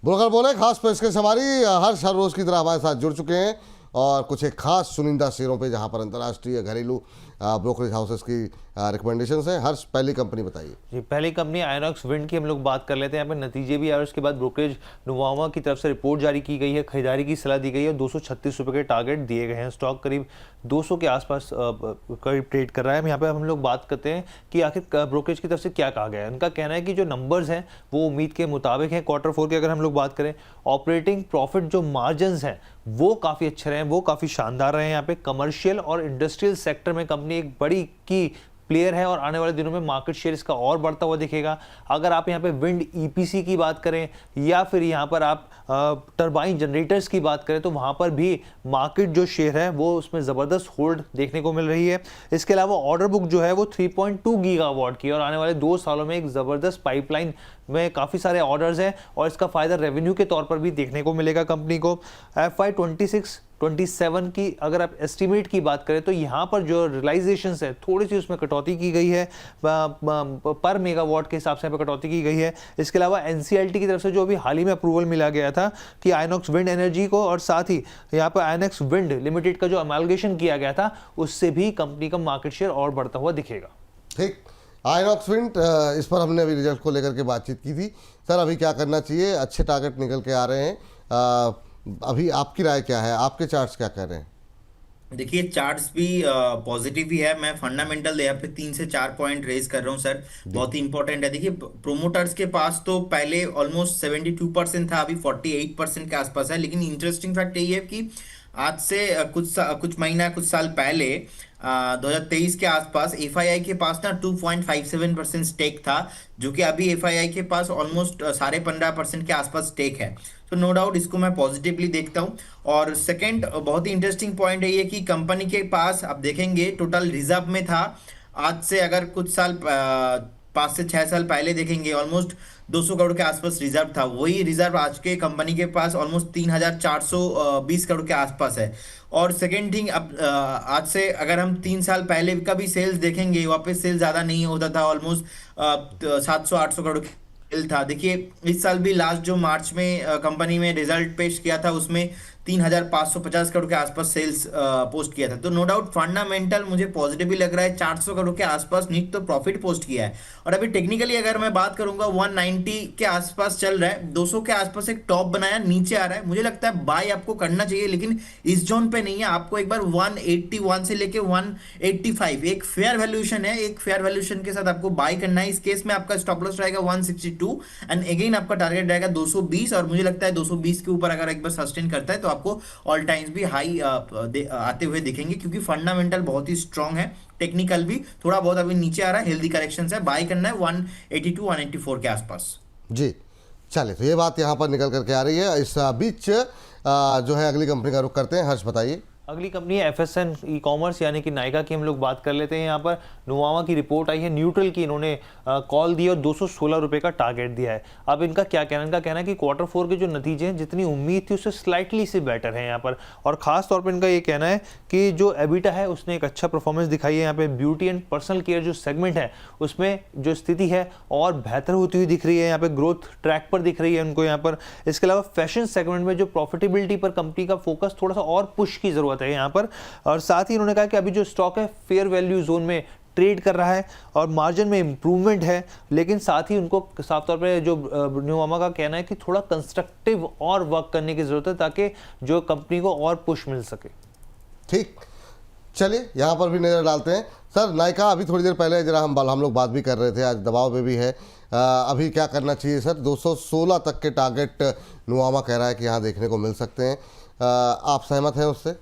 Broker बोले खास पेशकश हमारी हर रोज की तरह हमारे साथ जुड़ चुके हैं और कुछ एक खास चुनिंदा शेयरों पे जहां पर अंतर्राष्ट्रीय घरेलू ब्रोकरेज हाउसेस की रिकमेंडेशंस हैं। हर्ष, पहली कंपनी बताइए। जी, पहली कंपनी आइनॉक्स विंड की हम लोग बात कर लेते हैं। यहाँ पे नतीजे भी आए, उसके बाद ब्रोकरेज नुवामा की तरफ से रिपोर्ट जारी की गई है, खरीदारी की सलाह दी गई है, 236 रुपये के टारगेट दिए गए हैं। स्टॉक करीब 200 के आसपास करीब ट्रेड कर रहा है। यहाँ पे हम लोग बात करते हैं कि आखिर ब्रोकरेज की तरफ से क्या कहा गया है। उनका कहना है कि जो नंबर्स हैं वो उम्मीद के मुताबिक हैं। क्वार्टर 4 की अगर हम लोग बात करें, ऑपरेटिंग प्रॉफिट जो मार्जिन्स हैं वो काफ़ी अच्छे रहे हैं, वो काफ़ी शानदार रहे हैं। यहाँ पे कमर्शियल और इंडस्ट्रियल सेक्टर में कंपनी एक बड़ी की प्लेयर है और आने वाले दिनों में मार्केट शेयर इसका और बढ़ता हुआ दिखेगा। अगर आप यहाँ पे विंड ईपीसी की बात करें या फिर यहाँ पर आप टरबाइन जनरेटर्स की बात करें तो वहाँ पर भी मार्केट जो शेयर है वो उसमें ज़बरदस्त होल्ड देखने को मिल रही है। इसके अलावा ऑर्डर बुक जो है वो 3.2 गीगावाट की और आने वाले 2 सालों में एक ज़बरदस्त पाइपलाइन में काफ़ी सारे ऑर्डर्स हैं और इसका फ़ायदा रेवेन्यू के तौर पर भी देखने को मिलेगा कंपनी को। FY 26-27 की अगर आप एस्टिमेट की बात करें तो यहाँ पर जो रियलाइजेशंस है थोड़ी सी उसमें कटौती की गई है, पर मेगावाट के हिसाब से यहाँ पर कटौती की गई है। इसके अलावा NCLT की तरफ से जो अभी हाल ही में अप्रूवल मिला गया था कि आइनॉक्स विंड एनर्जी को और साथ ही यहाँ पर आइनॉक्स विंड लिमिटेड का जो अमैलगेशन किया गया था उससे भी कंपनी का मार्केट शेयर और बढ़ता हुआ दिखेगा। ठीक, आइनॉक्स विंड, इस पर हमने अभी रिजल्ट को लेकर के बातचीत की थी। सर, अभी क्या करना चाहिए? अच्छे टारगेट निकल के आ रहे हैं। अभी आपकी राय क्या है? आपके चार्ट्स क्या कह रहे हैं? देखिए, चार्ट्स भी पॉजिटिव ही है। मैं फंडामेंटल यहाँ पे 3 से 4 पॉइंट रेज कर रहा हूँ सर, बहुत ही इंपॉर्टेंट है। देखिए, प्रोमोटर्स के पास तो पहले ऑलमोस्ट 72% था, अभी 48% के आसपास है। लेकिन इंटरेस्टिंग फैक्ट यही है कि आज से कुछ साल पहले 2023 के आसपास FII के पास ना 2.57% स्टेक था, जो कि अभी FII के पास ऑलमोस्ट 15.5% के आसपास स्टेक है। तो नो डाउट इसको मैं पॉजिटिवली देखता हूँ। और सेकंड बहुत ही इंटरेस्टिंग पॉइंट है ये कि कंपनी के पास आप देखेंगे टोटल रिजर्व में था, आज से अगर कुछ साल 5 से 6 साल पहले देखेंगे ऑलमोस्ट 200 करोड़ के आसपास रिजर्व था। वही रिजर्व आज के कंपनी के पास ऑलमोस्ट 3420 करोड़ के आसपास है। और सेकेंड थिंग, अब आज से अगर हम 3 साल पहले का भी सेल्स देखेंगे, वापस सेल्स ज़्यादा नहीं होता था, ऑलमोस्ट 700-800 करोड़ सेल था। देखिए, इस साल भी लास्ट जो मार्च में कंपनी में रिजल्ट पेश किया था उसमें 3550 करोड़ के आसपास सेल्स पोस्ट किया था। तो नो डाउट फंडामेंटल मुझे पॉजिटिव भी लग रहा है। 400 करोड़ के आसपास नीट तो प्रॉफिट पोस्ट किया है। और अभी टेक्निकली अगर मैं बात करूंगा 190 के आसपास चल रहा है, 200 के आसपास एक टॉप बनाया, नीचे आ रहा है। मुझे लगता है बाय आपको करना चाहिए, लेकिन इस जोन पे नहीं है। आपको एक बार 181 से लेके 185 एक फेयर वैल्यूएशन है, एक फेयर वैल्यूएशन के साथ आपको बाय करना है। इस केस में आपका स्टॉप लॉस रहेगा 162 एंड अगेन आपका टारगेट रहेगा 220। और मुझे लगता है 220 के ऊपर अगर एक बार सस्टेन करता है तो आपको ऑल टाइम्स भी हाई आते हुए दिखेंगे, क्योंकि फंडामेंटल बहुत ही स्ट्रांग है। टेक्निकल भी थोड़ा बहुत अभी नीचे आ रहा है, हेल्दी करेक्शन है। बाय करना है 182-184 के आसपास। जी, चलिए, तो ये बात यहाँ पर निकल करके आ रही है। इस बीच जो है अगली कंपनी का रुख करते हैं। हर्ष, बताइए। अगली कंपनी है FSN ई कॉमर्स यानी कि नायका की हम लोग बात कर लेते हैं। यहाँ पर नुवामा की रिपोर्ट आई है, न्यूट्रल की इन्होंने कॉल दी और 216 रुपये का टारगेट दिया है। अब इनका क्या कहना है? इनका कहना है कि क्वार्टर 4 के जो नतीजे हैं जितनी उम्मीद थी उससे स्लाइटली से बेटर है यहाँ पर। और ख़ास तौर पर इनका ये कहना है कि जो एबिटा है उसने एक अच्छा परफॉर्मेंस दिखाई है। यहाँ पे ब्यूटी एंड पर्सनल केयर जो सेगमेंट है उसमें जो स्थिति है और बेहतर होती हुई दिख रही है। यहाँ पे ग्रोथ ट्रैक पर दिख रही है उनको यहाँ पर। इसके अलावा फैशन सेगमेंट में जो प्रॉफिटेबिलिटी पर कंपनी का फोकस थोड़ा सा और पुश की जरूरत है यहाँ पर। और साथ ही उन्होंने कहा कि अभी जो स्टॉक है फेयर वैल्यू जोन में ट्रेड कर रहा है और मार्जिन में इंप्रूवमेंट है। लेकिन साथ ही उनको साफ तौर पे जो नुवामा का कहना है कि थोड़ा कंस्ट्रक्टिव और वर्क करने की जरूरत है ताकि जो कंपनी को और पुश मिल सके। ठीक, चलिए यहाँ पर भी नज़र डालते हैं। सर, नायका अभी थोड़ी देर पहले जरा हम लोग बात भी कर रहे थे, आज दबाव में भी है। अभी क्या करना चाहिए सर? 216 तक के टारगेट नुवामा कह रहा है कि यहाँ देखने को मिल सकते हैं। आप सहमत हैं उससे?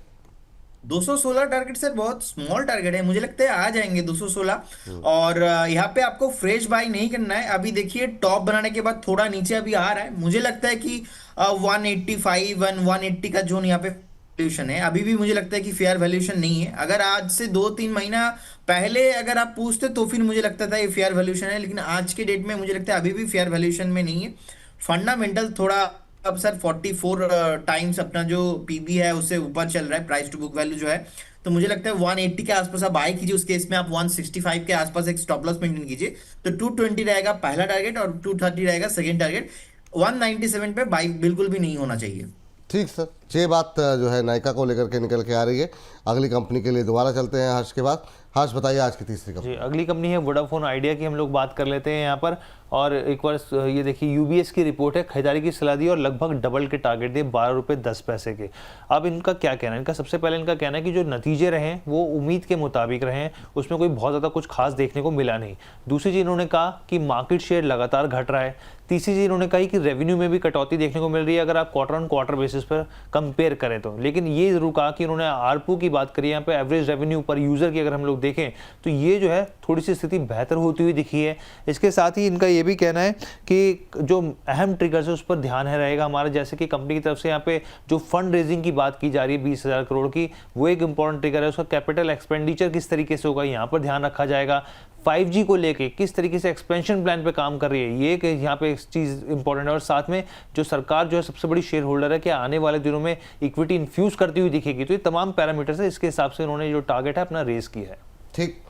216 टारगेट सर बहुत स्मॉल टारगेट है, मुझे लगता है आ जाएंगे 216। और यहाँ पे आपको फ्रेश बाई नहीं करना है। अभी देखिए, टॉप बनाने के बाद थोड़ा नीचे अभी आ रहा है। मुझे लगता है कि 185 180 का जोन यहाँ पे वैल्यूएशन है। अभी भी मुझे लगता है कि फेयर वैल्यूएशन नहीं है। अगर आज से 2-3 महीना पहले अगर आप पूछते तो फिर मुझे लगता था ये फेयर वैल्यूएशन है, लेकिन आज के डेट में मुझे लगता है अभी भी फेयर वैल्यूएशन में नहीं है। फंडामेंटल थोड़ा अब सर 44 टाइम्स अपना जो पीबी है उससे ऊपर चल रहा है, प्राइस टू बुक वैल्यू जो है। तो मुझे लगता है 180 के आसपास आप बाय कीजिए। उस केस में आप 165 के आसपास एक स्टॉप लॉस मेंटेन कीजिए। तो 220 रहेगा पहला टारगेट और 230 रहेगा सेकंड टारगेट। 197 पे बाई बिल्कुल भी नहीं होना चाहिए। ठीक सर, ये बात जो है नायका को लेकर के निकल के आ रही है। अगली कंपनी के लिए दोबारा चलते हैं हर्ष के बाद। हर्ष बताइए आज की तीसरी कंपनी। जी, अगली कंपनी है वोडाफोन आइडिया की हम लोग बात कर लेते हैं यहाँ पर। और एक बार ये देखिए यूबीएस की रिपोर्ट है, खरीदारी की सलाह दी और लगभग डबल के टारगेट दिए, 12 रुपये 10 पैसे के। अब इनका क्या कहना है? इनका सबसे पहले इनका कहना है कि जो नतीजे रहे वो उम्मीद के मुताबिक रहे, उसमें कोई बहुत ज़्यादा कुछ खास देखने को मिला नहीं। दूसरी चीज़ इन्होंने कहा कि मार्केट शेयर लगातार घट रहा है। तीसरी चीज़ इन्होंने कही कि रेवेन्यू में भी कटौती देखने को मिल रही है अगर आप क्वार्टर ऑन क्वार्टर बेसिस पर कंपेयर करें तो। लेकिन ये जरूर कहा कि उन्होंने आरपू की बात करी, यहाँ पे एवरेज रेवेन्यू पर यूज़र की अगर हम लोग देखें तो ये जो है थोड़ी सी स्थिति बेहतर होती हुई दिखी है। इसके साथ ही इनका ये भी कहना है कि जो अहम ट्रिगर्स है उस पर ध्यान है रहेगा हमारा, जैसे कि कंपनी की तरफ से यहाँ पे जो फंड रेजिंग की बात की जा रही है 20,000 करोड़ की, वो एक इंपॉर्टेंट ट्रिगर है। उसका कैपिटल एक्सपेंडिचर किस तरीके से होगा यहाँ पर ध्यान रखा जाएगा। 5G को लेके किस तरीके से एक्सपेंशन प्लान पे काम कर रही है, ये कि यहाँ पे चीज़ इंपॉर्टेंट है। और साथ में जो सरकार जो है सबसे बड़ी शेयर होल्डर है, कि आने वाले दिनों में इक्विटी इन्फ्यूज करती हुई दिखेगी। तो ये तमाम पैरामीटर्स है, इसके हिसाब से उन्होंने जो टारगेट है अपना रेस किया है। ठीक,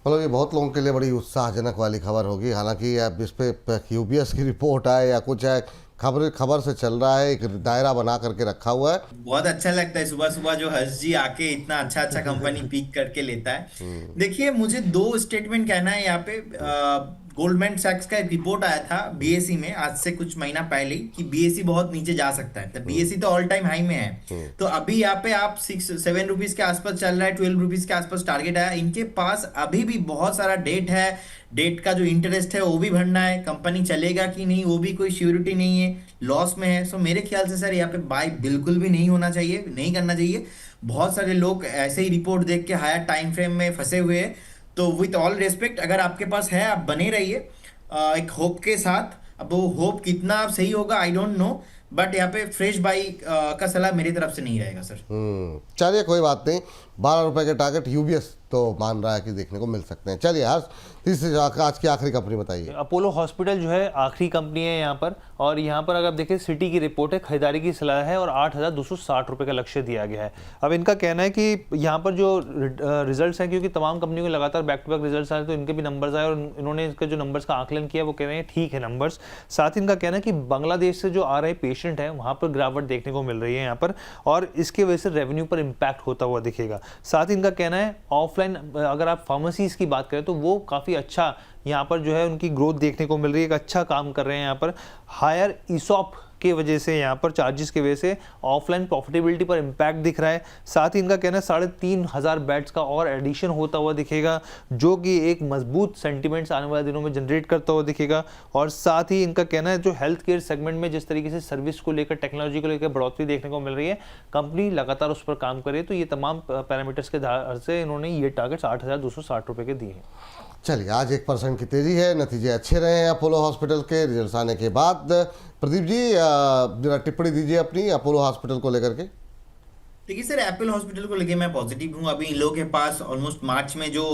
मतलब ये बहुत लोगों के लिए बड़ी उत्साहजनक वाली खबर होगी। हालांकि अब इस पे यूबीएस की रिपोर्ट आए या कुछ है, खबर से चल रहा है, एक दायरा बना करके रखा हुआ है। बहुत अच्छा लगता है सुबह सुबह जो हर्ष जी आके इतना अच्छा अच्छा कंपनी पिक करके लेता है। देखिए मुझे दो स्टेटमेंट कहना है यहाँ पे। गोल्डमैन सैक्स का एक रिपोर्ट आया था बीएसई में आज से कुछ महीना पहले कि बीएसई बहुत नीचे जा सकता है। तो बीएसई तो ऑल टाइम हाई में है, तो अभी यहाँ पे आप 6-7 रुपीज के आसपास चल रहा है, 12 रुपीज के आसपास टारगेट आया। इनके पास अभी भी बहुत सारा डेट है, डेट का जो इंटरेस्ट है वो भी भरना है, कंपनी चलेगा कि नहीं वो भी कोई श्योरिटी नहीं है, लॉस में है। सो मेरे ख्याल से सर यहाँ पे बाय बिल्कुल भी नहीं होना चाहिए, नहीं करना चाहिए। बहुत सारे लोग ऐसे ही रिपोर्ट देख के हायर टाइम फ्रेम में फंसे हुए हैं। तो विथ ऑल रेस्पेक्ट, अगर आपके पास है आप बने रहिए एक होप के साथ। अब वो होप कितना सही होगा आई डोंट नो, बट यहाँ पे फ्रेश बाई का सलाह मेरी तरफ से नहीं रहेगा सर। चलिए कोई बात नहीं, 12 रुपए के टारगेट यूबीएस तो मान रहा है कि देखने को मिल सकते हैं। चलिए आज तीसरी आज की आखिरी कंपनी बताइए। अपोलो हॉस्पिटल जो है आखिरी कंपनी है यहाँ पर। और यहाँ पर अगर आप देखें सिटी की रिपोर्ट है, खरीदारी की सलाह है और 8,260 रुपये का लक्ष्य दिया गया है। अब इनका कहना है कि यहाँ पर जो रिजल्ट्स हैं, क्योंकि तमाम कंपनियों के लगातार बैक टू बैक रिजल्ट्स आए तो इनके भी नंबर्स आए और इन्होंने इसका जो नंबर्स का आकलन किया वो कह रहे हैं ठीक है नंबर्स। साथ ही इनका कहना है कि बांग्लादेश से जो आ रहे पेशेंट हैं वहाँ पर गिरावट देखने को मिल रही है यहाँ पर, और इसके वजह से रेवेन्यू पर इम्पैक्ट होता हुआ दिखेगा। साथ ही इनका कहना है ऑफलाइन अगर आप फार्मेसीज की बात करें तो वो काफ़ी अच्छा यहाँ पर जो है उनकी ग्रोथ देखने को मिल रही है, एक अच्छा काम कर रहे हैं यहाँ पर। हायर ईसॉप के वजह से यहाँ पर चार्जेस की वजह से ऑफलाइन प्रॉफिटेबिलिटी पर इम्पैक्ट दिख रहा है। साथ ही इनका कहना है 3,500 बेड्स का और एडिशन होता हुआ दिखेगा, जो कि एक मजबूत सेंटिमेंट्स आने वाले दिनों में जनरेट करता हुआ दिखेगा। और साथ ही इनका कहना है जो हेल्थ केयर सेगमेंट में जिस तरीके से सर्विस को लेकर, टेक्नोलॉजी को लेकर बढ़ोतरी देखने को मिल रही है, कंपनी लगातार उस पर काम करे। तो ये तमाम पैरामीटर्स के आधार से इन्होंने ये टारगेट्स 8,260 रुपये के दिए हैं। चलिए आज 1% की तेजी है, नतीजे अच्छे रहे हैं अपोलो हॉस्पिटल के रिजल्ट्स आने के बाद। प्रदीप जी जरा टिप्पणी दीजिए अपनी अपोलो हॉस्पिटल को लेकर के। देखिए सर एप्पल हॉस्पिटल को लेके मैं पॉजिटिव हूँ। अभी इन लोगों के पास ऑलमोस्ट मार्च में जो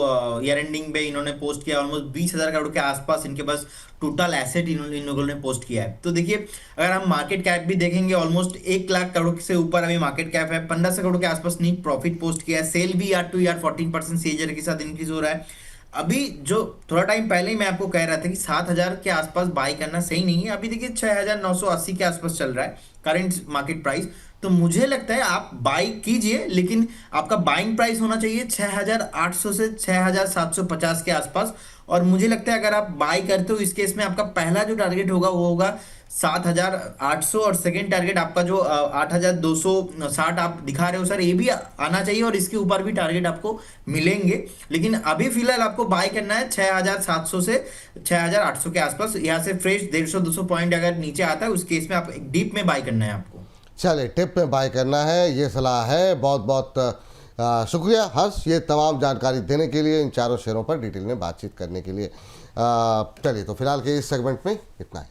ईयर एंडिंग पे इन्होंने पोस्ट किया ऑलमोस्ट 20,000 करोड़ के आसपास इनके पास टोटल एसेट इन लोगों ने पोस्ट किया है। तो देखिए अगर हम मार्केट कैप भी देखेंगे ऑलमोस्ट 1 लाख करोड़ से ऊपर अभी मार्केट कैप है, 1500 करोड़ के आसपास नीट प्रॉफिट पोस्ट किया है, सेल भी यार टू यार 14% सीएजआर के साथ इंक्रीज हो रहा है। अभी जो थोड़ा टाइम पहले ही मैं आपको कह रहा था कि 7,000 के आसपास बाई करना सही नहीं है, अभी देखिए 6,980 के आसपास चल रहा है करंट मार्केट प्राइस। तो मुझे लगता है आप बाई कीजिए, लेकिन आपका बाइंग प्राइस होना चाहिए 6,800 से 6,750 के आसपास। और मुझे लगता है अगर आप बाई करते हो इस केस में आपका पहला जो टारगेट होगा वो होगा 7,800 और सेकेंड टारगेट आपका जो 8,260 आप दिखा रहे हो सर, ये भी आना चाहिए और इसके ऊपर भी टारगेट आपको मिलेंगे। लेकिन अभी फिलहाल आपको बाय करना है 6,700 से 6,800 के आसपास। यहाँ से फ्रेश 150-200 पॉइंट अगर नीचे आता है उस केस में आप एक डीप में बाय करना है आपको। चलिए टिप में बाय करना है, ये सलाह है। बहुत बहुत शुक्रिया हर्ष ये तमाम जानकारी देने के लिए, इन चारों शेयरों पर डिटेल में बातचीत करने के लिए। चलिए तो फिलहाल के इस सेगमेंट में इतना ही।